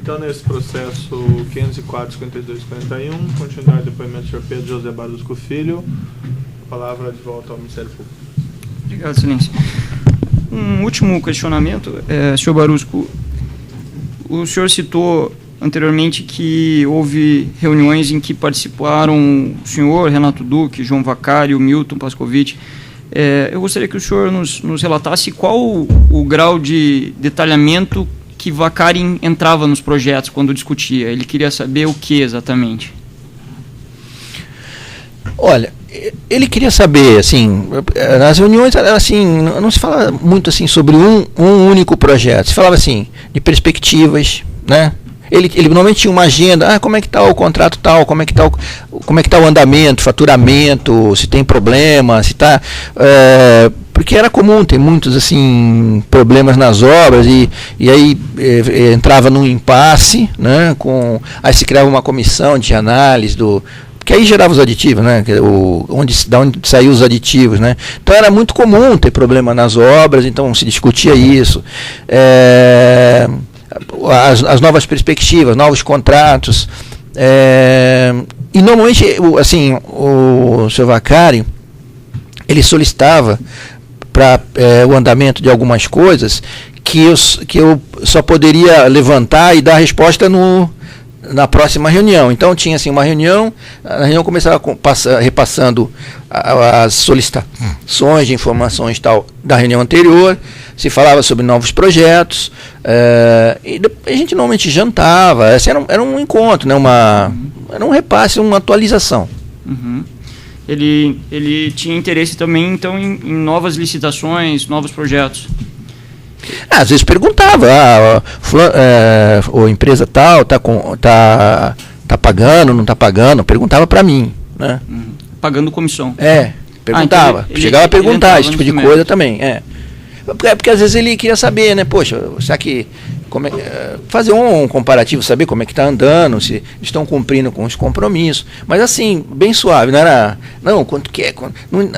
Então, nesse processo 504-52-41, continuar o depoimento do senhor Pedro José Barusco Filho. A palavra de volta ao Ministério Público. Obrigado, Excelência. Um último questionamento, senhor Barusco. O senhor citou anteriormente que houve reuniões em que participaram o senhor, Renato Duque, João Vacari, Milton Pascovitch. Eu gostaria que o senhor nos relatasse qual o grau de detalhamento que Vacari entrava nos projetos quando discutia. Ele queria saber o que exatamente? Olha, ele queria saber, assim, nas reuniões, assim, não se fala muito assim sobre um único projeto. Se falava assim de perspectivas, né? Ele normalmente tinha uma agenda, como é que está o contrato tal, como é que está o andamento, faturamento, se tem problema, se está... porque era comum, tem muitos assim, problemas nas obras, e aí entrava num impasse, né, aí se criava uma comissão de análise porque aí gerava os aditivos, né, da onde saíam os aditivos, né. Então era muito comum ter problema nas obras, então se discutia isso. As novas perspectivas, novos contratos, e normalmente, assim, o Sr. Vacari, ele solicitava para o andamento de algumas coisas que eu só poderia levantar e dar resposta na próxima reunião. Então tinha assim uma reunião, a reunião começava repassando as solicitações de informações tal da reunião anterior, se falava sobre novos projetos, e a gente normalmente jantava, assim, era um encontro, né, era um repasse, uma atualização. Uhum. Ele tinha interesse também, então, em novas licitações, novos projetos? Às vezes perguntava, a empresa tal tá pagando, não está pagando, perguntava para mim, né? Pagando comissão. Perguntava, então chegava a perguntar esse tipo de coisa mérito. Também, porque às vezes ele queria saber, né, poxa, será que fazer um comparativo, saber como é que está andando, se estão cumprindo com os compromissos, mas assim, bem suave, quanto que é,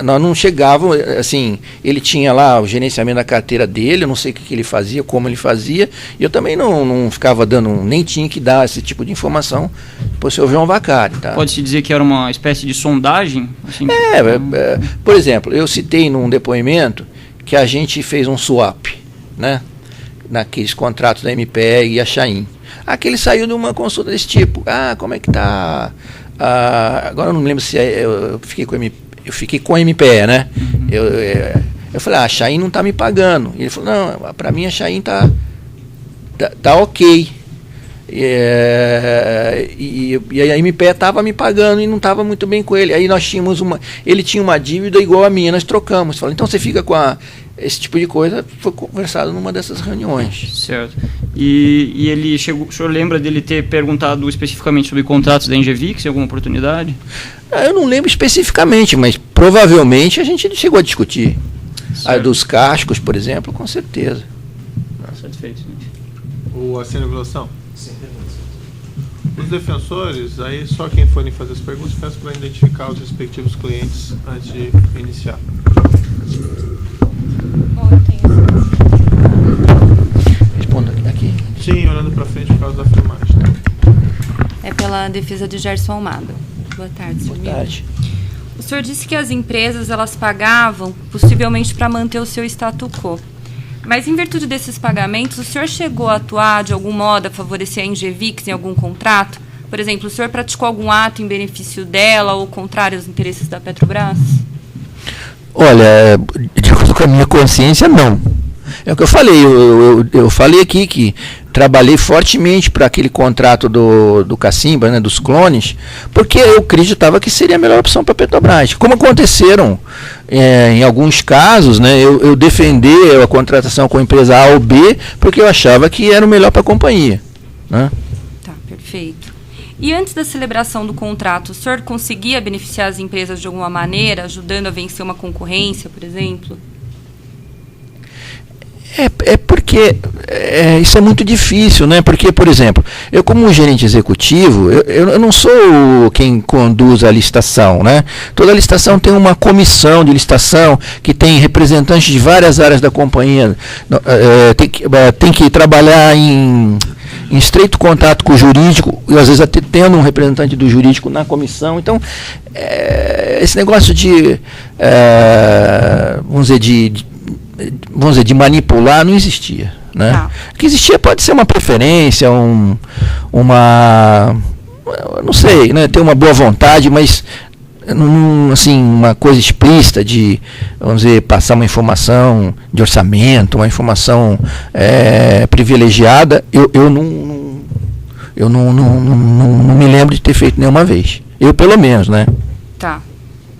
não chegava, assim, ele tinha lá o gerenciamento da carteira dele, eu não sei o que ele fazia, como ele fazia, e eu também não ficava nem tinha que dar esse tipo de informação para o senhor João Vacari, tá? Pode-se dizer que era uma espécie de sondagem? Assim, por exemplo, eu citei num depoimento que a gente fez um swap, né? Naqueles contratos da MPE e a Chain. Aquele saiu de uma consulta desse tipo. Como é que está? Agora eu não lembro se eu fiquei com a MPE, né? Uhum. Eu falei, a Chain não está me pagando. E ele falou, não, para mim a Chain tá ok. E a MPE estava me pagando e não estava muito bem com ele. Aí nós tínhamos ele tinha uma dívida igual a minha, nós trocamos. Falei, então você fica com esse tipo de coisa, foi conversado numa dessas reuniões. Certo. E ele chegou, o senhor lembra dele ter perguntado especificamente sobre contratos da Engevix em alguma oportunidade? Eu não lembro especificamente, mas provavelmente a gente chegou a discutir. A dos cascos, por exemplo, com certeza. Satisfeito, gente. O assino de regulação? Sim. Os defensores, aí só quem forem fazer as perguntas, peço para identificar os respectivos clientes antes de iniciar. Responda aqui. Sim, olhando para frente por causa da filmagem. É pela defesa de Gerson Almada. Boa tarde, senhor. Boa tarde. O senhor disse que as empresas elas pagavam possivelmente para manter o seu status quo. Mas em virtude desses pagamentos, o senhor chegou a atuar de algum modo a favorecer a Engevix em algum contrato? Por exemplo, o senhor praticou algum ato em benefício dela ou contrário aos interesses da Petrobras? Olha, de acordo com a minha consciência, não. É o que eu falei, eu falei aqui que trabalhei fortemente para aquele contrato do Cacimba, né, dos clones, porque eu acreditava que seria a melhor opção para a Petrobras. Como aconteceram em alguns casos, né, eu defendi a contratação com a empresa A ou B, porque eu achava que era o melhor para a companhia. Né? Tá, perfeito. E antes da celebração do contrato, o senhor conseguia beneficiar as empresas de alguma maneira, ajudando a vencer uma concorrência, por exemplo? Porque isso é muito difícil, né? Porque, por exemplo, eu como gerente executivo, eu não sou quem conduz a licitação, né? Toda licitação tem uma comissão de licitação que tem representantes de várias áreas da companhia, tem que trabalhar em em estreito contato com o jurídico, e às vezes até tendo um representante do jurídico na comissão. Então, esse negócio de, vamos dizer, de manipular não existia. Né? Tá. O que existia pode ser uma preferência, não sei, né, ter uma boa vontade, mas assim, uma coisa explícita de, vamos dizer, passar uma informação de orçamento, uma informação privilegiada, eu não me lembro de ter feito nenhuma vez. Eu, pelo menos, né? Tá.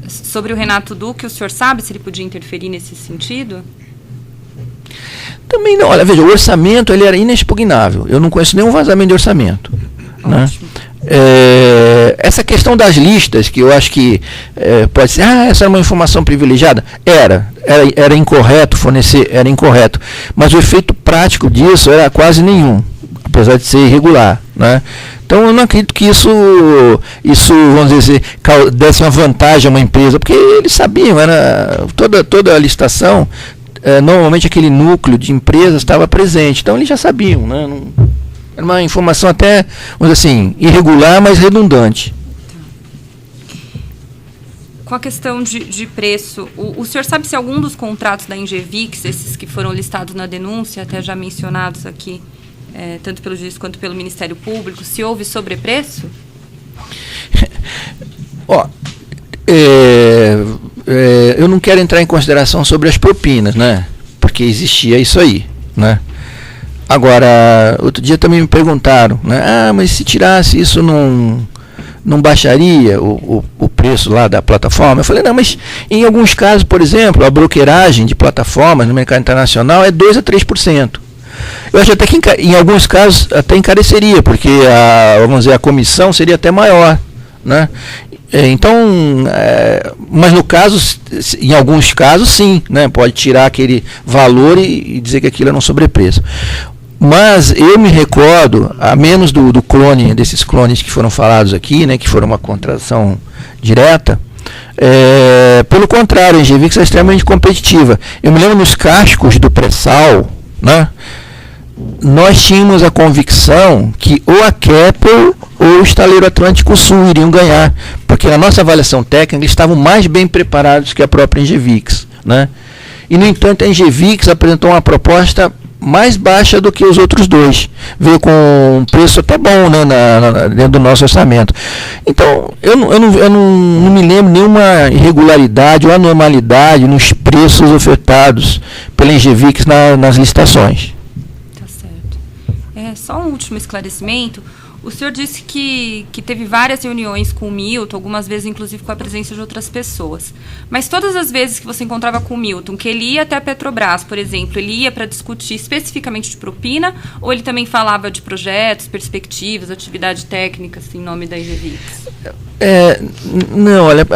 Sobre o Renato Duque, o senhor sabe se ele podia interferir nesse sentido? Também não. Olha, veja, o orçamento ele era inexpugnável. Eu não conheço nenhum vazamento de orçamento. Né? Essa questão das listas, que eu acho que pode ser, essa era uma informação privilegiada. Era incorreto fornecer, era incorreto. Mas o efeito prático disso era quase nenhum, apesar de ser irregular. Né? Então eu não acredito que isso, vamos dizer, desse uma vantagem a uma empresa, porque eles sabiam, era toda a licitação, normalmente aquele núcleo de empresas estava presente, então eles já sabiam, né? Era uma informação até, vamos dizer assim, irregular, mas redundante. Com a questão de preço, o senhor sabe se algum dos contratos da Engevix, esses que foram listados na denúncia, até já mencionados aqui, tanto pelo juiz quanto pelo Ministério Público, se houve sobrepreço? Eu não quero entrar em consideração sobre as propinas, né? Porque existia isso aí, né? Agora, outro dia também me perguntaram, né? Mas se tirasse isso não baixaria o preço lá da plataforma? Eu falei, não, mas em alguns casos, por exemplo, a brokeragem de plataformas no mercado internacional é 2% a 3%. Eu acho até que em alguns casos até encareceria, porque vamos dizer, a comissão seria até maior, né? Então, mas no caso, em alguns casos sim, né? Pode tirar aquele valor e dizer que aquilo era um sobrepreço. Mas eu me recordo, a menos do clone, desses clones que foram falados aqui, né, que foram uma contratação direta, pelo contrário, a Engevix é extremamente competitiva. Eu me lembro nos cascos do pré-sal, né, nós tínhamos a convicção que ou a Keppel ou o Estaleiro Atlântico Sul iriam ganhar, porque na nossa avaliação técnica eles estavam mais bem preparados que a própria Engevix, né? E, no entanto, a Engevix apresentou uma proposta mais baixa do que os outros dois. Veio com um preço até bom, né, dentro do nosso orçamento. Então, eu não me lembro nenhuma irregularidade ou anormalidade nos preços ofertados pela Engevix nas licitações. Tá certo. Só um último esclarecimento. O senhor disse que teve várias reuniões com o Milton, algumas vezes inclusive com a presença de outras pessoas. Mas todas as vezes que você encontrava com o Milton, que ele ia até a Petrobras, por exemplo, ele ia para discutir especificamente de propina, ou ele também falava de projetos, perspectivas, atividade técnica, assim, em nome da Engevix? Não, olha,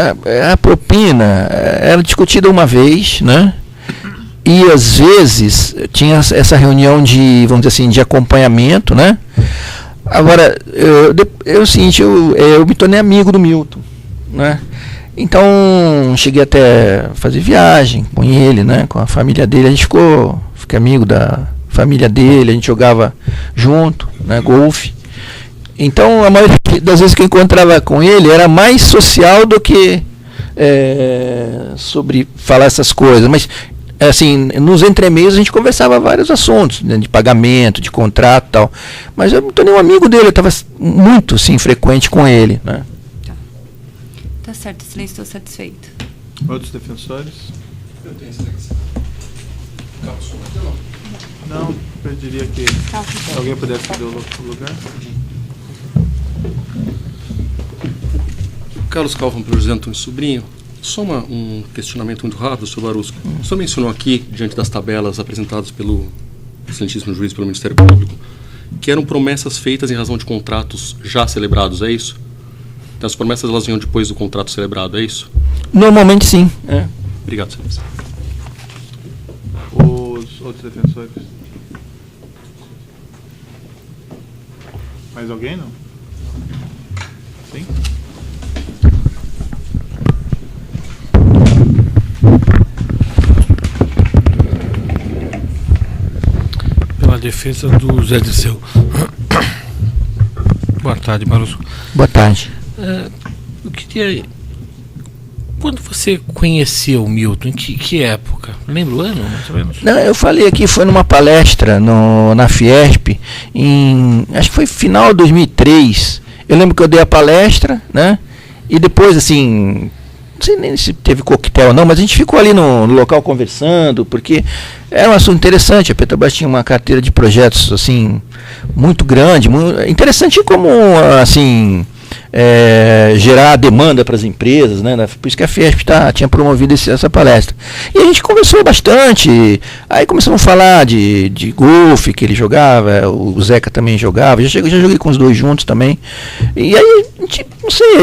a propina era discutida uma vez, né? E às vezes tinha essa reunião de, vamos dizer assim, de acompanhamento, né? Agora, o seguinte, eu me tornei amigo do Milton, né? Então, cheguei até a fazer viagem com ele, né? Com a família dele, a gente fiquei amigo da família dele, a gente jogava junto, né? Golfe. Então, a maioria das vezes que eu encontrava com ele era mais social do que sobre falar essas coisas, mas assim, nos entremeios a gente conversava vários assuntos, né, de pagamento, de contrato e tal, mas eu me tornei um amigo dele, eu estava muito, sim, frequente com ele, né? Tá certo, excelência, estou satisfeito. Outros defensores? Eu tenho excelência. Carlos, não, eu diria que se alguém pudesse ceder o lugar. Carlos Calvão, pelo José Antônio Sobrinho. Só um questionamento muito rápido, Sr. Barusco. O senhor mencionou aqui, diante das tabelas apresentadas pelo excelentíssimo juiz, pelo Ministério Público, que eram promessas feitas em razão de contratos já celebrados, é isso? Então, as promessas elas vinham depois do contrato celebrado, é isso? Normalmente sim. Obrigado, excelência. Os outros defensores? Mais alguém, não? Sim? Pela defesa do Zé Dirceu. Boa tarde, Barusco. Boa tarde. Eu queria... Quando você conheceu o Milton, em que época? Lembra o ano, mais ou menos? Não, eu falei aqui, foi numa palestra na Fiesp, acho que foi final de 2003. Eu lembro que eu dei a palestra, né? E depois, assim, não sei nem se teve coquetel ou não, mas a gente ficou ali no local conversando, porque era um assunto interessante. A Petrobras tinha uma carteira de projetos, assim, muito grande, interessante como, assim... gerar demanda para as empresas, né? Por isso que a Fiesp tinha promovido essa palestra. E a gente conversou bastante, aí começamos a falar de golfe que ele jogava, o Zeca também jogava, já joguei com os dois juntos também. E aí, a gente, não sei,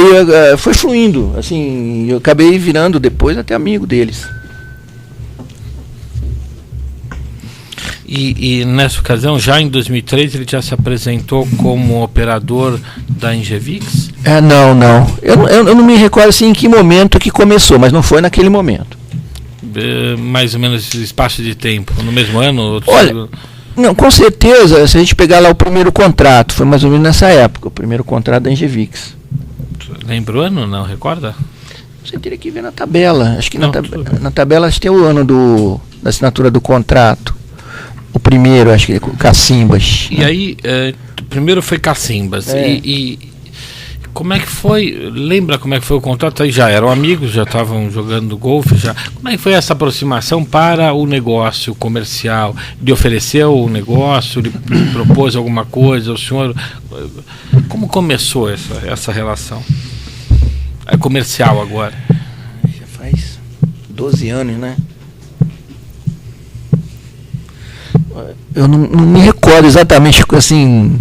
aí foi fluindo, assim, eu acabei virando depois até amigo deles. E nessa ocasião, já em 2003, ele já se apresentou como operador da Engevix? Não. Eu não me recordo assim, em que momento que começou, mas não foi naquele momento. Mais ou menos espaço de tempo, no mesmo ano? Olha, não, com certeza, se a gente pegar lá o primeiro contrato, foi mais ou menos nessa época, o primeiro contrato da Engevix. Lembra o ano, não recorda? Você teria que ver na tabela, acho que na tabela acho que tem o ano da assinatura do contrato. O primeiro, acho que é Cacimbas. E aí, primeiro foi Cacimbas. E como é que foi? Lembra como é que foi o contrato? Aí já eram amigos, já estavam jogando golfe. Como é que foi essa aproximação para o negócio comercial? Ele ofereceu o negócio? Ele propôs alguma coisa? O senhor... Como começou essa relação? É comercial agora? Já faz 12 anos, né? Eu não me recordo exatamente assim,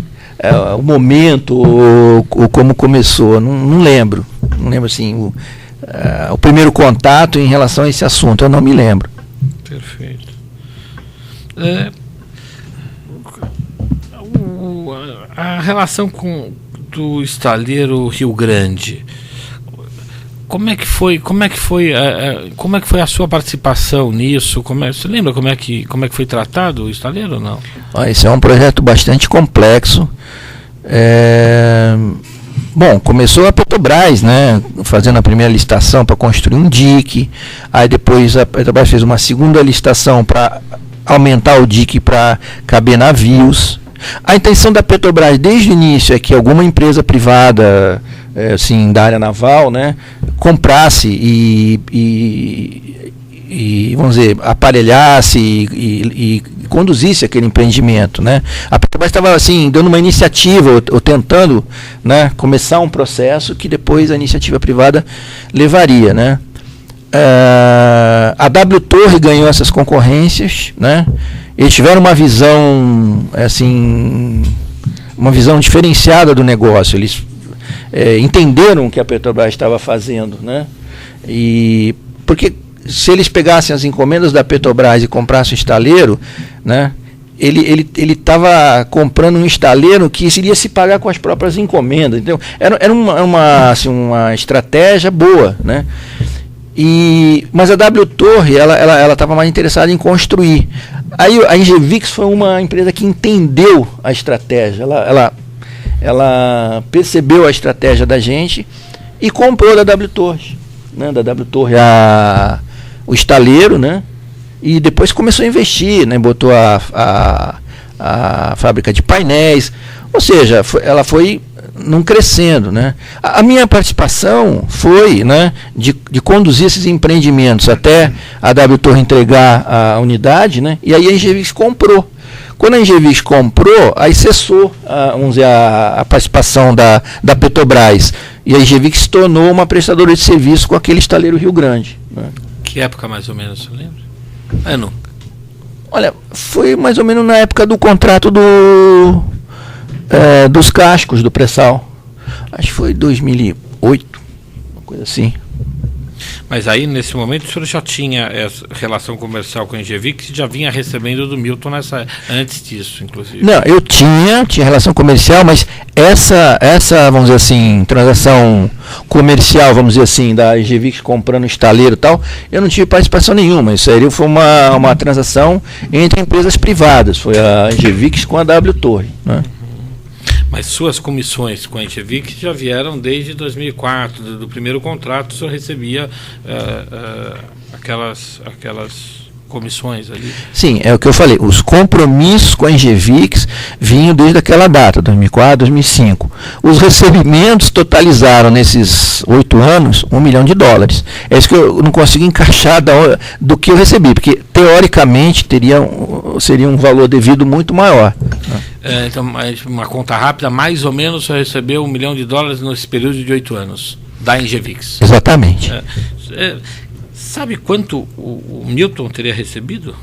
o momento ou como começou, não lembro. Não lembro assim, o primeiro contato em relação a esse assunto, eu não me lembro. Perfeito. A relação do estaleiro Rio Grande, como é que foi a sua participação nisso? Você lembra como é que foi tratado o estaleiro ou não? Esse é um projeto bastante complexo. Bom, começou a Petrobras, né, fazendo a primeira licitação para construir um dique. Aí depois a Petrobras fez uma segunda licitação para aumentar o dique para caber navios. A intenção da Petrobras desde o início é que alguma empresa privada, assim, da área naval, né, comprasse e vamos dizer, aparelhasse e conduzisse aquele empreendimento, né? A Petrobras estava assim dando uma iniciativa ou tentando, né, começar um processo que depois a iniciativa privada levaria, né? A W Torre ganhou essas concorrências, né? Eles tiveram uma visão, assim, uma visão diferenciada do negócio. Eles entenderam o que a Petrobras estava fazendo, né? E porque se eles pegassem as encomendas da Petrobras e comprassem um estaleiro, né? Ele estava comprando um estaleiro que iria se pagar com as próprias encomendas. Então, era uma estratégia boa, né? Mas a W Torre, ela estava mais interessada em construir. Aí a Engevix foi uma empresa que entendeu a estratégia. Ela percebeu a estratégia da gente e comprou da W Torre, né? Da W Torre o estaleiro, né? E depois começou a investir, né? Botou a fábrica de painéis, ou seja, ela foi não crescendo, né? A minha participação foi, né, de conduzir esses empreendimentos até a W Torre entregar a unidade, né? E aí a Engevix comprou. Quando a Engevix comprou, aí cessou vamos dizer, a participação da Petrobras. E a Engevix se tornou uma prestadora de serviço com aquele estaleiro Rio Grande, né? Que época mais ou menos, você lembra? Ano? Olha, foi mais ou menos na época do contrato dos cascos do pré-sal. Acho que foi 2008, uma coisa assim. Mas aí, nesse momento, o senhor já tinha essa relação comercial com a Engevix e já vinha recebendo do Milton antes disso, inclusive? Não, eu tinha relação comercial, mas essa, vamos dizer assim, transação comercial, vamos dizer assim, da Engevix comprando estaleiro e tal, eu não tive participação nenhuma. Isso aí foi uma transação entre empresas privadas. Foi a Engevix com a W Torre, né? Mas suas comissões com a Engevix já vieram desde 2004, do primeiro contrato, o senhor recebia aquelas comissões ali? Sim, é o que eu falei, os compromissos com a Engevix vinham desde aquela data, 2004, 2005. Os recebimentos totalizaram nesses 8 anos $1 milhão. É isso que eu não consigo encaixar do que eu recebi, porque teoricamente seria um valor devido muito maior. Então, uma conta rápida, mais ou menos você recebeu $1 milhão nesse período de 8 anos, da Engevix. Exatamente. Sabe quanto o Milton teria recebido?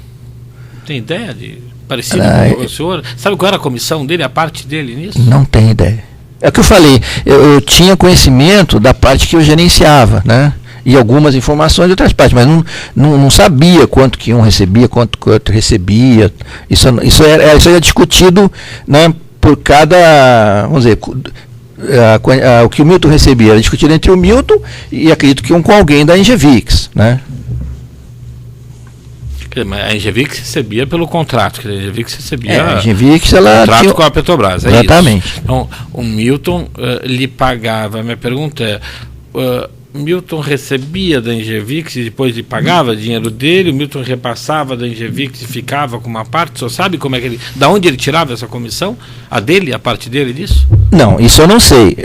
Tem ideia de parecido com o senhor? Sabe qual era a comissão dele, a parte dele nisso? Não tenho ideia. É o que eu falei, eu tinha conhecimento da parte que eu gerenciava, né? E algumas informações de outras partes, mas não sabia quanto que um recebia, quanto que o outro recebia. Isso era discutido, né, por cada, vamos dizer, o que o Milton recebia era discutido entre o Milton e acredito que com alguém da Engevix, né? A Engevix recebia pelo contrato, que a Engevix recebia a Engevix, ela contrato tinha... com a Petrobras, exatamente. Isso. Então, o Milton lhe pagava, minha pergunta é, Milton recebia da Engevix e depois lhe pagava dinheiro dele, o Milton repassava da Engevix e ficava com uma parte, só sabe como é que da onde ele tirava essa comissão? A dele, a parte dele disso? Não, isso eu não sei.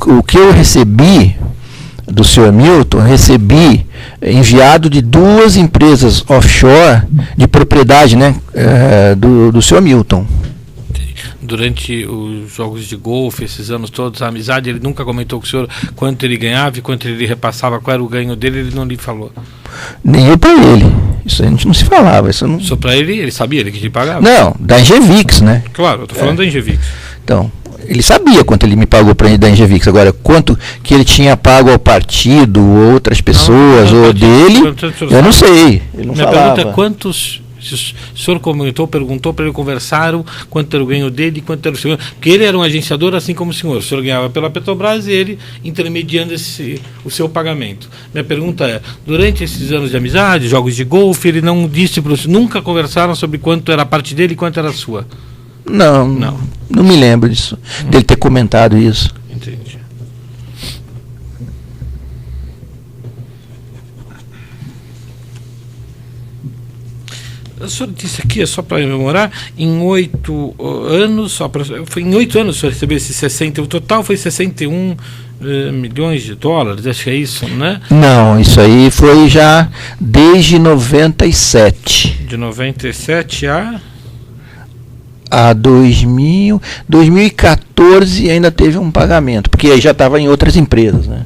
O que eu recebi do senhor Milton, recebi enviado de 2 empresas offshore de propriedade, né, do senhor Milton. Durante os jogos de golfe, esses anos todos, a amizade, ele nunca comentou com o senhor quanto ele ganhava e quanto ele repassava, qual era o ganho dele, ele não lhe falou? Nem eu para ele. Isso a gente não se falava. Isso não... Só para ele sabia, ele que te pagava? Não, da Engevix, né? Claro, eu estou falando da Engevix. Então, ele sabia quanto ele me pagou da Engevix. Agora, quanto que ele tinha pago ao partido, ou outras pessoas, ou dele, eu não sei. Ele não Minha falava. pergunta é quantos... Se o senhor perguntou para ele, conversaram quanto era o ganho dele e quanto era o senhor, porque ele era um agenciador assim como o senhor ganhava pela Petrobras e ele intermediando o seu pagamento. Minha pergunta é, durante esses anos de amizade, jogos de golfe, ele não disse para o senhor, nunca conversaram sobre quanto era a parte dele e quanto era a sua? Não me lembro disso, dele ter comentado isso. Entendi. O senhor disse aqui, só para rememorar, em 8 anos, foi em 8 anos o senhor recebeu esse 60, o total foi $61 milhões, acho que é isso, né? Não, isso aí foi já desde 97. De 97 a 2014 ainda teve um pagamento, porque aí já estava em outras empresas, né?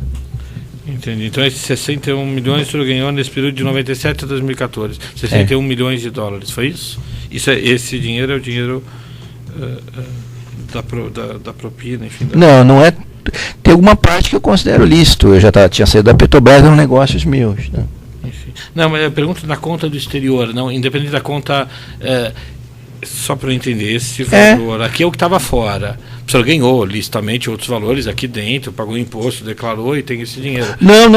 Entendi. Então esses 61 milhões o senhor ganhou nesse período de 97 a 2014. 61 milhões de dólares, foi isso? Esse dinheiro é o dinheiro da propina, enfim. Não é. Tem alguma parte que eu considero lícito. Eu já tinha saído da Petrobras, eram negócios meus. Né? Enfim. Não, mas eu pergunto na conta do exterior, não, independente da conta. Só para eu entender esse valor, aqui é o que estava fora. O senhor ganhou licitamente outros valores aqui dentro, pagou imposto, declarou e tem esse dinheiro. Não.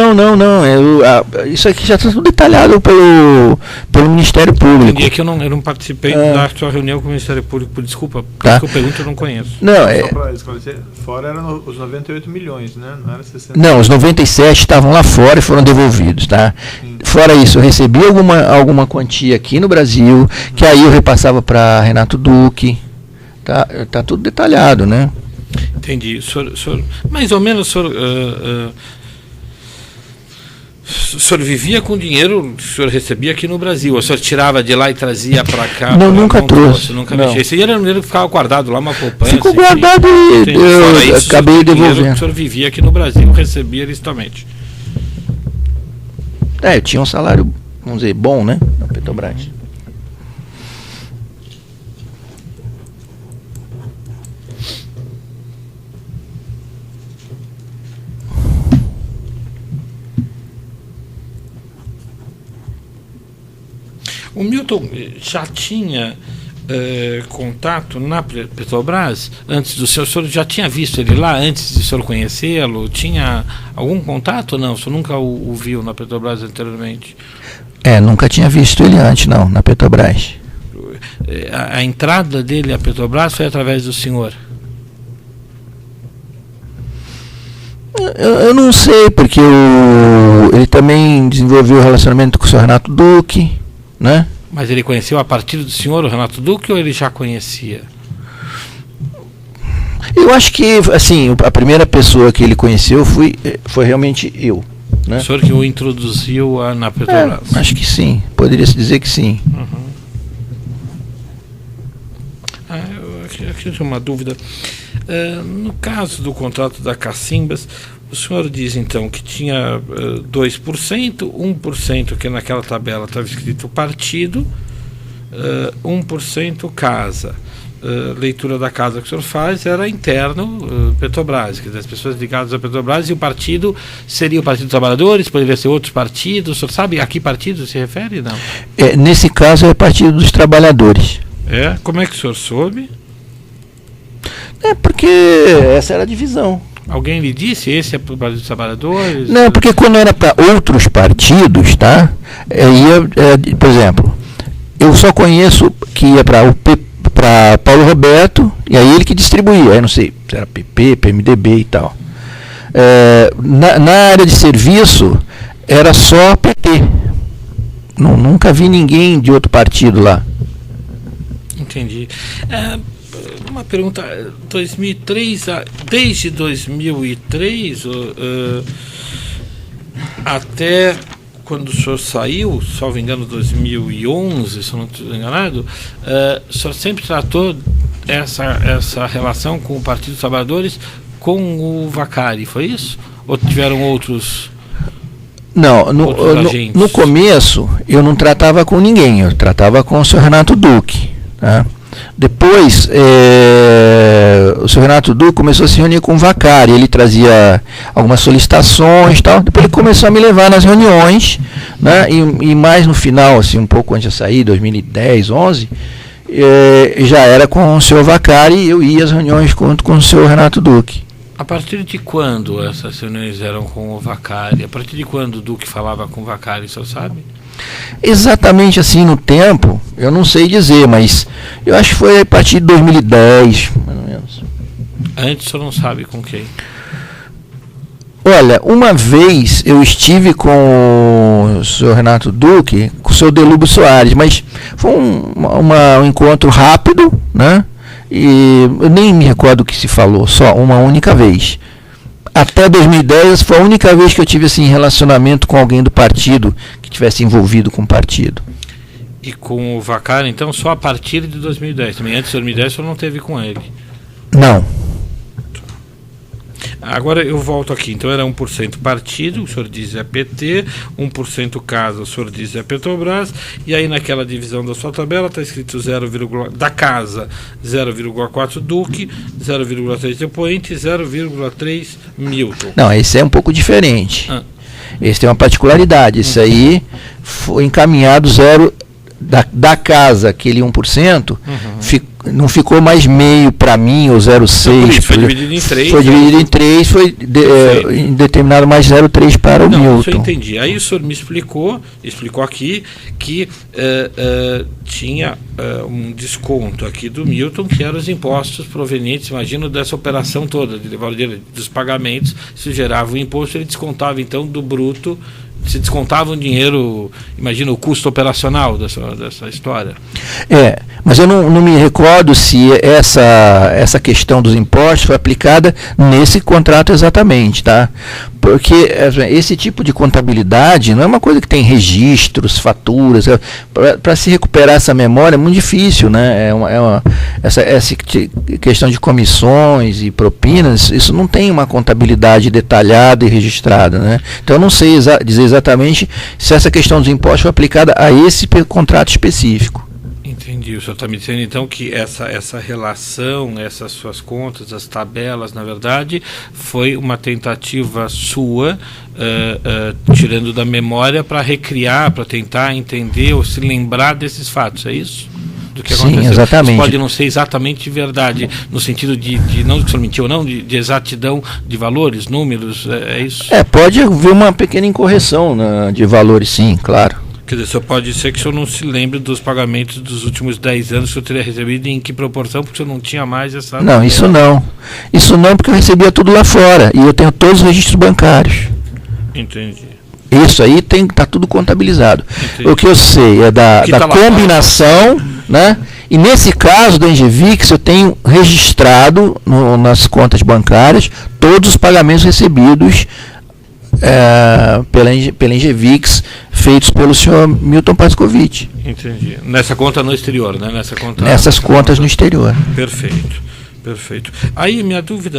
Isso aqui já está tudo detalhado pelo Ministério Público. Entendi, que eu não participei da sua reunião com o Ministério Público, por desculpa, tá. Porque eu pergunto eu não conheço. Não, só para esclarecer, fora eram os 98 milhões, né? Não era 60. Não, os 97 estavam lá fora e foram devolvidos, tá? Fora isso, eu recebi alguma quantia aqui no Brasil, que aí eu repassava para Renato Duque. Tá tudo detalhado, né? Entendi. O senhor, mais ou menos, o senhor vivia com dinheiro que o senhor recebia aqui no Brasil? O senhor tirava de lá e trazia para cá? Não, nunca trouxe. Nunca mexia. Esse dinheiro era um dinheiro que ficava guardado lá, uma poupança. Ficou guardado e eu acabei devolvendo. O senhor vivia aqui no Brasil, recebia licitamente. Eu tinha um salário, vamos dizer, bom, né? Na Petrobras. O Milton já tinha contato na Petrobras antes do senhor? O senhor já tinha visto ele lá antes de o senhor conhecê-lo? Tinha algum contato ou não? O senhor nunca o viu na Petrobras anteriormente? Nunca tinha visto ele antes, não, na Petrobras. A entrada dele à Petrobras foi através do senhor? Eu não sei, porque ele também desenvolveu o relacionamento com o senhor Renato Duque, né? Mas ele conheceu a partir do senhor, o Renato Duque, ou ele já conhecia? Eu acho que, assim, a primeira pessoa que ele conheceu foi realmente eu. Né? O senhor que o introduziu na Petrobras? Acho que sim, poderia-se dizer que sim. Uhum. Aqui tem uma dúvida. No caso do contrato da Cacimbas, o senhor diz então que tinha 2%, 1% que naquela tabela estava escrito partido, 1% casa. Leitura da casa que o senhor faz era interno Petrobras, quer dizer, as pessoas ligadas à Petrobras, e o partido seria o Partido dos Trabalhadores, poderia ser outros partidos. O senhor sabe a que partido se refere? Não. Nesse caso é o Partido dos Trabalhadores. Como é que o senhor soube? Porque essa era a divisão. Alguém lhe disse, esse é para o Partido dos Trabalhadores? Não, porque quando era para outros partidos, tá? Por exemplo, eu só conheço que ia para Paulo Roberto, e aí ele que distribuía, aí não sei se era PP, PMDB e tal. Na área de serviço era só PT. Nunca vi ninguém de outro partido lá. Entendi. Uma pergunta, 2003, desde 2003 até quando o senhor saiu, salvo engano, 2011, se eu não estou enganado, o senhor sempre tratou essa relação com o Partido dos Trabalhadores com o Vacari, foi isso? Ou tiveram outros? Não, no começo eu não tratava com ninguém, eu tratava com o senhor Renato Duque. Tá? Depois, o senhor Renato Duque começou a se reunir com o Vacari, ele trazia algumas solicitações e tal, depois ele começou a me levar nas reuniões, né? E mais no final, assim, um pouco antes de sair, 2010, 11, já era com o senhor Vacari, e eu ia às reuniões junto com o senhor Renato Duque. A partir de quando essas reuniões eram com o Vacari? A partir de quando o Duque falava com o Vacari, o senhor sabe? Exatamente assim no tempo, eu não sei dizer, mas eu acho que foi a partir de 2010, mais ou menos. Antes o senhor não sabe com quem? Olha, uma vez eu estive com o senhor Renato Duque, com o senhor Delúbio Soares, mas foi um encontro rápido, né? E eu nem me recordo o que se falou, só uma única vez. Até 2010 foi a única vez que eu tive assim relacionamento com alguém do partido que tivesse envolvido com o partido. E com o Vacari, então, só a partir de 2010? Também antes de 2010 o senhor não teve com ele? Não. Agora eu volto aqui, então era 1% partido, o senhor diz é PT, 1% casa, o senhor diz é Petrobras, e aí naquela divisão da sua tabela está escrito da casa 0,4 Duque, 0,3 depoente, 0,3 Milton. Não, esse é um pouco diferente. Esse tem uma particularidade, esse aí foi encaminhado da casa, aquele 1%, não ficou mais meio para mim, ou 0,6. Foi dividido em 3. Foi dividido em 3, foi determinado mais 0,3 para o Milton. Isso eu entendi. Aí o senhor me explicou aqui que tinha um desconto aqui do Milton, que eram os impostos provenientes, imagino, dessa operação toda, dos pagamentos, se gerava o imposto, ele descontava então do bruto, se descontava um dinheiro, imagina o custo operacional dessa história. Mas eu não me recordo se essa questão dos impostos foi aplicada nesse contrato exatamente, tá? Porque esse tipo de contabilidade não é uma coisa que tem registros, faturas. Para se recuperar essa memória é muito difícil, né? Essa questão de comissões e propinas, isso não tem uma contabilidade detalhada e registrada, né? Então eu não sei dizer exatamente se essa questão dos impostos foi aplicada a esse contrato específico. Entendi. O senhor está me dizendo então que essa relação, essas suas contas, as tabelas, na verdade, foi uma tentativa sua, tirando da memória, para recriar, para tentar entender ou se lembrar desses fatos, é isso? Do que aconteceu. Sim, exatamente. Isso pode não ser exatamente verdade, no sentido de não que o senhor mentiu ou não, de exatidão de valores, números, é isso? Pode haver uma pequena incorreção de valores, sim, claro. Quer dizer, só pode ser que o senhor não se lembre dos pagamentos dos últimos 10 anos que o senhor teria recebido e em que proporção, porque o senhor não tinha mais essa... Não, isso não. Isso não, porque eu recebia tudo lá fora. E eu tenho todos os registros bancários. Entendi. Isso aí tá tudo contabilizado. Entendi. O que eu sei é da Que tá lá combinação, né? E nesse caso da Engevix, eu tenho registrado nas contas bancárias todos os pagamentos recebidos pela Engevix, feitos pelo senhor Milton Pascovitch. Entendi. Nessa conta no exterior, né? Nessas contas no exterior. Perfeito, perfeito. Aí minha dúvida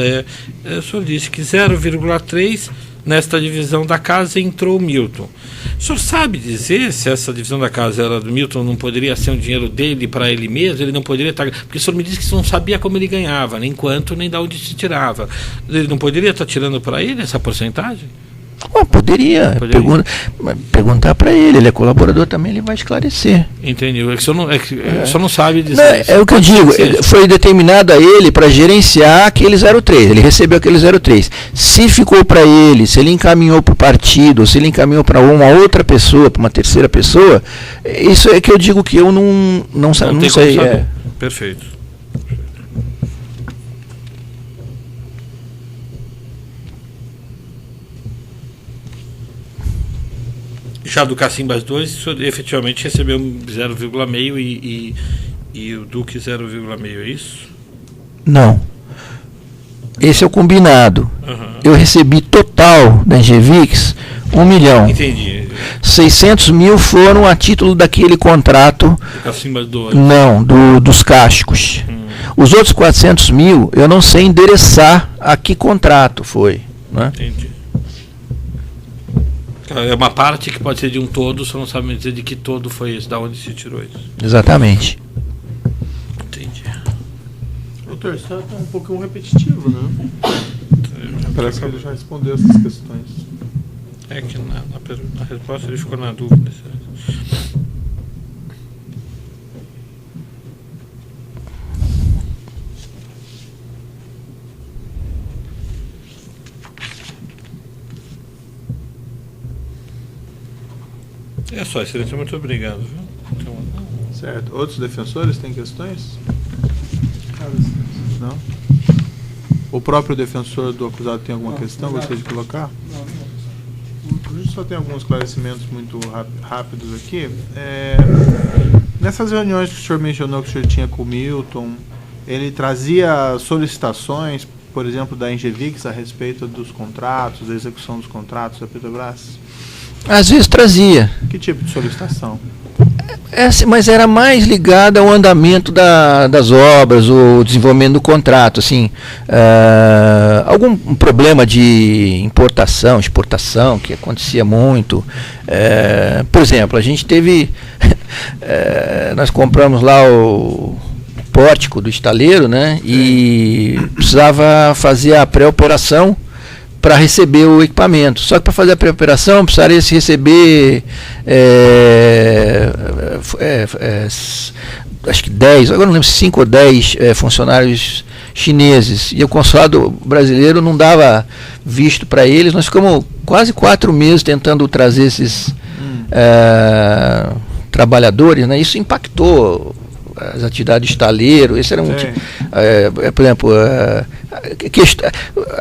o senhor disse que 0,3 nesta divisão da casa entrou o Milton. O senhor sabe dizer se essa divisão da casa era do Milton, não poderia ser um dinheiro dele para ele mesmo? Ele não poderia estar... Porque o senhor me disse que o senhor não sabia como ele ganhava, nem quanto, nem de onde se tirava. Ele não poderia estar tirando para ele essa porcentagem? Poderia. Perguntar para ele é colaborador também, ele vai esclarecer. Entendi. O senhor não sabe dizer não, isso. É o que eu digo, foi determinado a ele para gerenciar aquele 03, ele recebeu aquele 03. Se ficou para ele, se ele encaminhou para o partido, se ele encaminhou para uma outra pessoa, para uma terceira pessoa, isso é que eu digo que eu não sei. Perfeito. Já do Cacimbas 2, o senhor efetivamente recebeu 0,5 e o Duque 0,5, é isso? Não. Esse é o combinado. Uhum. Eu recebi total da Engevix 1 milhão. Entendi. 600 mil foram a título daquele contrato. Do Cacimbas 2. Não, dos cascos. Os outros 400 mil, eu não sei endereçar a que contrato foi. Né? Entendi. É uma parte que pode ser de um todo, você não sabe me dizer de que todo foi esse, da onde se tirou isso. Exatamente. Entendi. O terceiro está um pouquinho repetitivo, né? Parece que ele já respondeu essas questões. É que na resposta ele ficou na dúvida. É só, excelência, muito obrigado. Viu? Então, certo. Outros defensores têm questões? Não? O próprio defensor do acusado tem alguma questão? Gostaria de colocar? A gente só tem alguns esclarecimentos muito rápidos aqui. Nessas reuniões que o senhor mencionou que o senhor tinha com o Milton, ele trazia solicitações, por exemplo, da Engevix a respeito dos contratos, da execução dos contratos da Petrobras? Às vezes trazia. Que tipo de solicitação? Mas era mais ligada ao andamento das obras, o desenvolvimento do contrato, assim, algum problema de importação, exportação, que acontecia muito. Por exemplo, a gente teve, nós compramos lá o pórtico do estaleiro, né, e precisava fazer a pré-operação para receber o equipamento. Só que para fazer a pré-operação precisaria se receber acho que 10, agora não lembro se 5 ou 10 funcionários chineses. E o consulado brasileiro não dava visto para eles. Nós ficamos quase 4 meses tentando trazer esses trabalhadores, né? Isso impactou as atividades de estaleiro. Esse era por exemplo,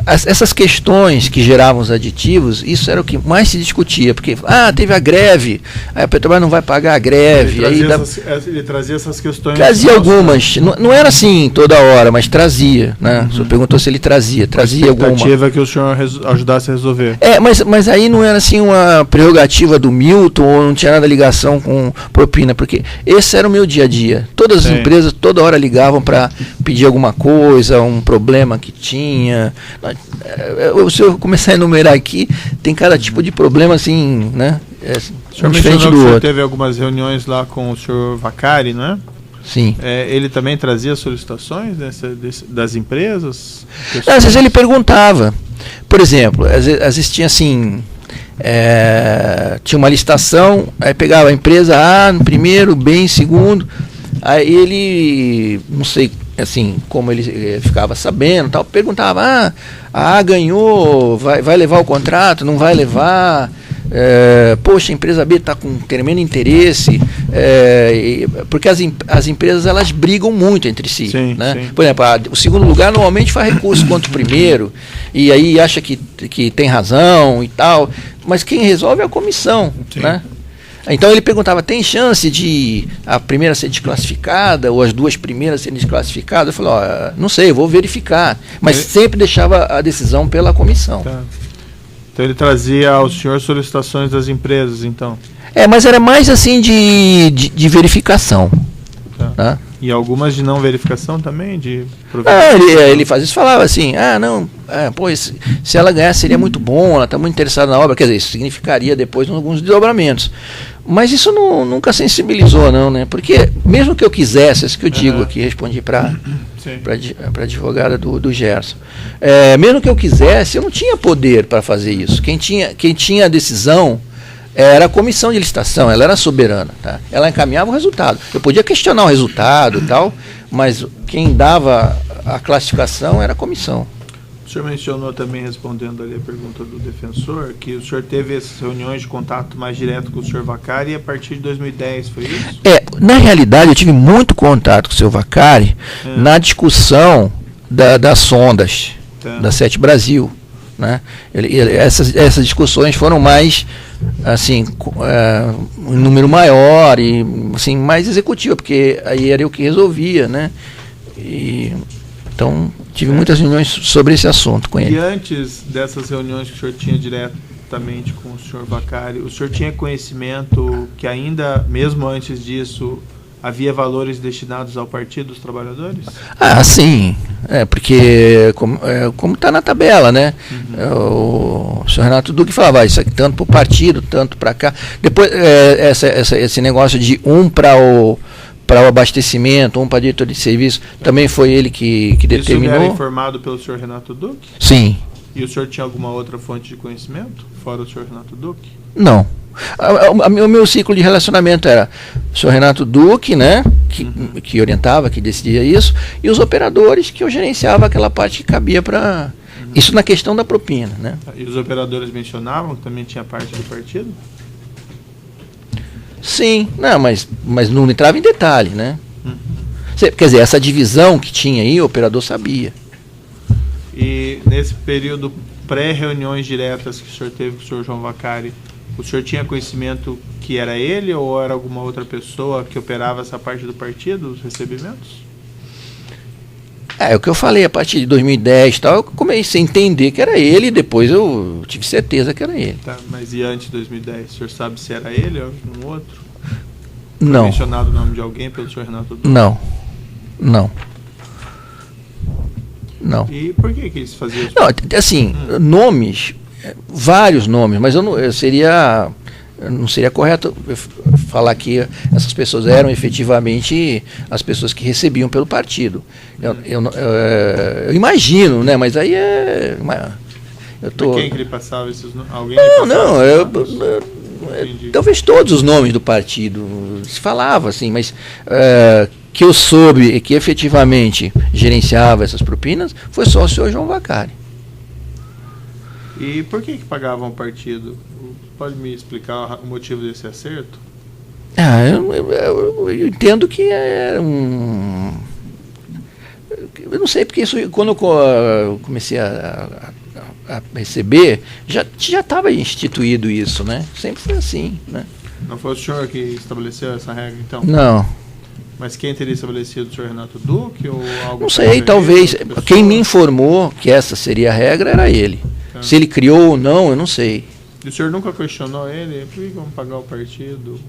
essas questões que geravam os aditivos, isso era o que mais se discutia, porque teve a greve, aí a Petrobras não vai pagar a greve. Ele trazia essas questões. Trazia algumas, não era assim toda hora, mas trazia, né? O senhor perguntou se ele trazia alguma. A expectativa é que o senhor ajudasse a resolver. Mas aí não era assim uma prerrogativa do Milton, ou não tinha nada ligação com propina, porque esse era o meu dia a dia. Todas as empresas toda hora ligavam para pedir alguma coisa, um problema que tinha. Se eu começar a enumerar aqui, tem cada tipo de problema assim, né? O senhor mencionou que o senhor teve algumas reuniões lá com o senhor Vacari, não é? Sim. Ele também trazia solicitações das empresas? Às vezes ele perguntava. Por exemplo, às vezes tinha assim... tinha uma licitação, aí pegava a empresa A no primeiro, B em segundo, aí ele, não sei assim como ele ficava sabendo, tal, perguntava, a A ganhou, vai levar o contrato, não vai levar, Poxa, a empresa B está com tremendo interesse, porque as empresas elas brigam muito entre si. Sim, né? sim. Por exemplo, o segundo lugar normalmente faz recurso contra o primeiro, e aí acha que tem razão e tal, mas quem resolve é a comissão. Né? Então ele perguntava, tem chance de a primeira ser desclassificada ou as duas primeiras serem desclassificadas? Eu falei, não sei, eu vou verificar. Mas sempre deixava a decisão pela comissão. Tá. Então ele trazia ao senhor solicitações das empresas, então? Mas era mais assim de verificação. Tá. Né? E algumas de não verificação também? Ele fazia isso, falava assim, se ela ganhar seria muito bom, ela está muito interessada na obra, quer dizer, isso significaria depois alguns desdobramentos. Mas isso nunca sensibilizou, não, né? Porque mesmo que eu quisesse, isso que eu digo aqui, respondi para a advogada do Gerson, mesmo que eu quisesse, eu não tinha poder para fazer isso. Quem tinha a decisão era a comissão de licitação, ela era soberana, tá? Ela encaminhava o resultado. Eu podia questionar o resultado e tal, mas quem dava a classificação era a comissão. O senhor mencionou também, respondendo ali a pergunta do defensor, que o senhor teve essas reuniões de contato mais direto com o senhor Vaccari a partir de 2010, foi isso? Na realidade, eu tive muito contato com o senhor Vaccari na discussão das sondas da Sete Brasil. Né? Essas discussões foram mais assim, um número maior e assim, mais executiva, porque aí era eu que resolvia, né? Então tive muitas reuniões sobre esse assunto com ele. E antes dessas reuniões que o senhor tinha diretamente com o senhor Vaccari, o senhor tinha conhecimento que ainda, mesmo antes disso, havia valores destinados ao Partido dos Trabalhadores? Sim. Porque como está na tabela, né? O senhor Renato Duque falava, isso aqui tanto para o partido, tanto para cá. Depois, esse negócio de para o abastecimento, para a diretoria de serviço, também foi ele que determinou. Isso era informado pelo senhor Renato Duque? Sim. E o senhor tinha alguma outra fonte de conhecimento, fora o senhor Renato Duque? Não. O meu ciclo de relacionamento era o senhor Renato Duque, né, que orientava, que decidia isso, e os operadores que eu gerenciava aquela parte que cabia para... Isso na questão da propina. Né? E os operadores mencionavam que também tinha parte do partido? Sim, não, mas não entrava em detalhe, né? Quer dizer, essa divisão que tinha aí, o operador sabia. E nesse período pré-reuniões diretas que o senhor teve com o senhor João Vaccari, o senhor tinha conhecimento que era ele ou era alguma outra pessoa que operava essa parte do partido, os recebimentos? É o que eu falei, a partir de 2010 e tal, eu comecei a entender que era ele e depois eu tive certeza que era ele. Tá, mas e antes de 2010, o senhor sabe se era ele ou um outro? Não. Foi mencionado o nome de alguém pelo senhor Renato Duque? Não. E por que eles faziam isso? Não, assim, nomes, vários nomes, mas eu não seria correto falar que essas pessoas eram efetivamente as pessoas que recebiam pelo partido. Eu imagino, né? Mas aí Quem que ele passava esses nomes? Alguém talvez todos os nomes do partido se falava assim, mas que eu soube que efetivamente gerenciava essas propinas foi só o senhor João Vaccari. E por que pagavam o partido? Pode me explicar o motivo desse acerto? Eu entendo que era eu não sei, porque isso, quando eu comecei a receber, já estava instituído isso, né? Sempre foi assim, né? Não foi o senhor que estabeleceu essa regra, então? Não. Mas quem teria estabelecido, o senhor Renato Duque ou algo? Não sei, talvez. Quem me informou que essa seria a regra era ele. Tá. Se ele criou ou não, eu não sei. E o senhor nunca questionou ele? Por que vamos pagar o partido?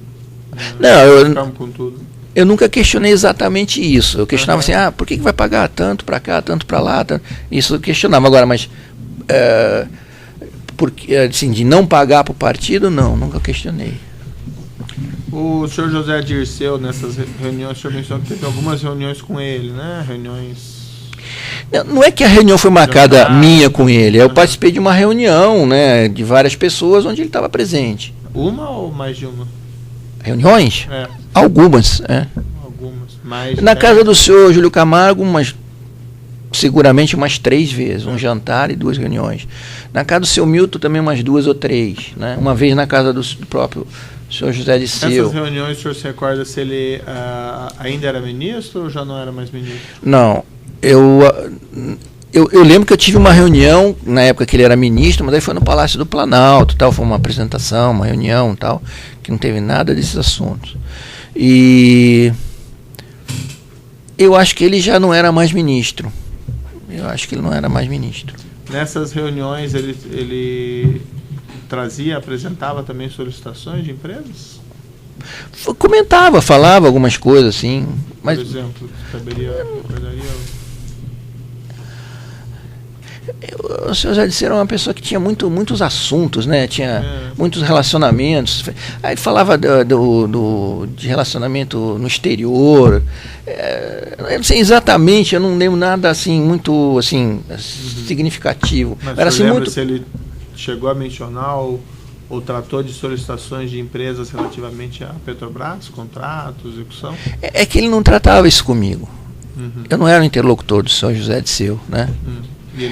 Não, com tudo. Eu nunca questionei exatamente isso. Eu questionava assim, por que vai pagar tanto para cá, tanto para lá? Isso eu questionava. Agora, mas porque, assim, de não pagar para o partido, não, nunca questionei. O senhor José Dirceu, nessas reuniões, o senhor mencionou que teve algumas reuniões com ele, né? Reuniões... Não é que a reunião foi marcada minha com ele, eu participei de uma reunião, né, de várias pessoas onde ele estava presente. Uma ou mais de uma? Reuniões? Algumas, Algumas. Mais na casa do senhor Júlio Camargo, umas seguramente umas 3 vezes, um jantar e 2 reuniões. Na casa do seu Milton também umas 2 ou 3, né? Uma vez na casa do próprio senhor José Disseu. Essas reuniões, o senhor se recorda se ele ainda era ministro ou já não era mais ministro? Não, eu lembro que eu tive uma reunião na época que ele era ministro, mas aí foi no Palácio do Planalto, tal, foi uma apresentação, uma reunião, tal, que não teve nada desses assuntos. E eu acho que ele já não era mais ministro. Nessas reuniões ele apresentava também solicitações de empresas? Comentava, falava algumas coisas assim. Mas, por exemplo, recordaria? O senhor José Disseu era uma pessoa que tinha muitos assuntos, né? Tinha muitos relacionamentos. Aí ele falava de relacionamento no exterior. Eu não sei exatamente, eu não lembro nada assim muito assim, significativo. Mas era você assim, lembra se ele chegou a mencionar ou tratou de solicitações de empresas relativamente a Petrobras, contratos, execução? É que ele não tratava isso comigo. Eu não era o interlocutor do senhor José Disseu, né?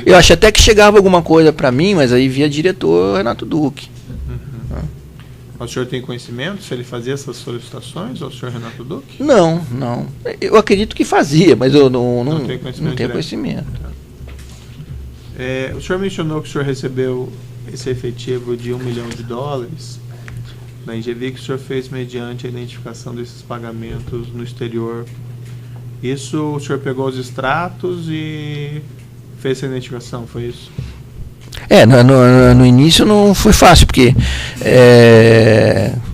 Eu acho até que chegava alguma coisa para mim, mas aí via diretor Renato Duque. O senhor tem conhecimento se ele fazia essas solicitações ao senhor Renato Duque? Não. Eu acredito que fazia, mas eu não tenho conhecimento. O senhor mencionou que o senhor recebeu esse efetivo de $1 milhão da Engevi, que o senhor fez mediante a identificação desses pagamentos no exterior. Isso, o senhor pegou os extratos e fez essa identificação, foi isso? No início não foi fácil, porque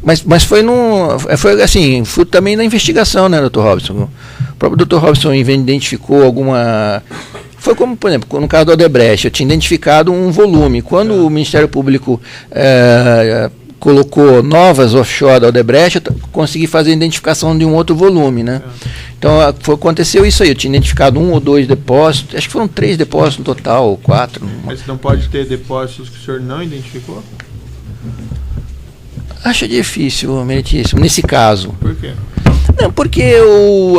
mas foi assim, foi também na investigação, né, Dr. Robson? O próprio Dr. Robson identificou alguma... Foi como, por exemplo, no caso do Odebrecht, eu tinha identificado um volume. Quando o Ministério Público colocou novas offshore da Odebrecht, eu consegui fazer a identificação de um outro volume, né? Então aconteceu isso aí, eu tinha identificado 1 ou 2 depósitos, acho que foram 3 depósitos no total, ou 4. Mas não pode ter depósitos que o senhor não identificou? Acho difícil, meritíssimo, nesse caso. Por quê? Não, porque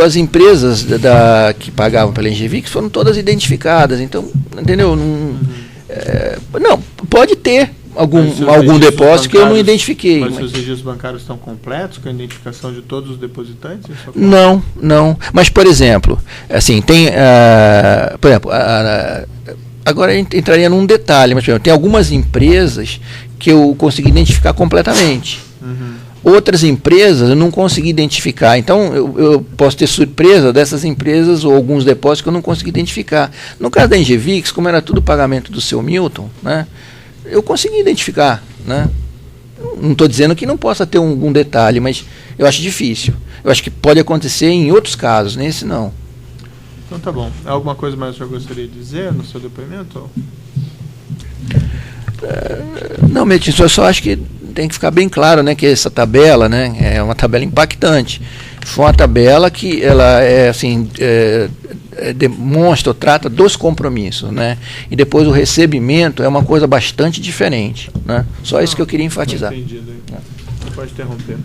as empresas que pagavam pela Engevix foram todas identificadas, então, entendeu? Não, pode ter algum depósito que eu não identifiquei. Mas os registros bancários estão completos com a identificação de todos os depositantes? Não. Mas, por exemplo, assim, tem, por exemplo, agora entraria num detalhe, mas por exemplo, tem algumas empresas que eu consegui identificar completamente. Outras empresas eu não consegui identificar. Então, eu posso ter surpresa dessas empresas ou alguns depósitos que eu não consegui identificar. No caso da Engevix, como era tudo pagamento do seu Milton, né, eu consegui identificar. Né? Não estou dizendo que não possa ter algum detalhe, mas eu acho difícil. Eu acho que pode acontecer em outros casos, nesse não. Então tá bom. Alguma coisa mais que o senhor gostaria de dizer no seu depoimento? Não, Metinho, eu só acho que tem que ficar bem claro, né, que essa tabela, né, é uma tabela impactante. Foi uma tabela que ela demonstra ou trata dos compromissos, né, e depois o recebimento é uma coisa bastante diferente, né. Só isso que eu queria enfatizar. Entendido. Pode interromper.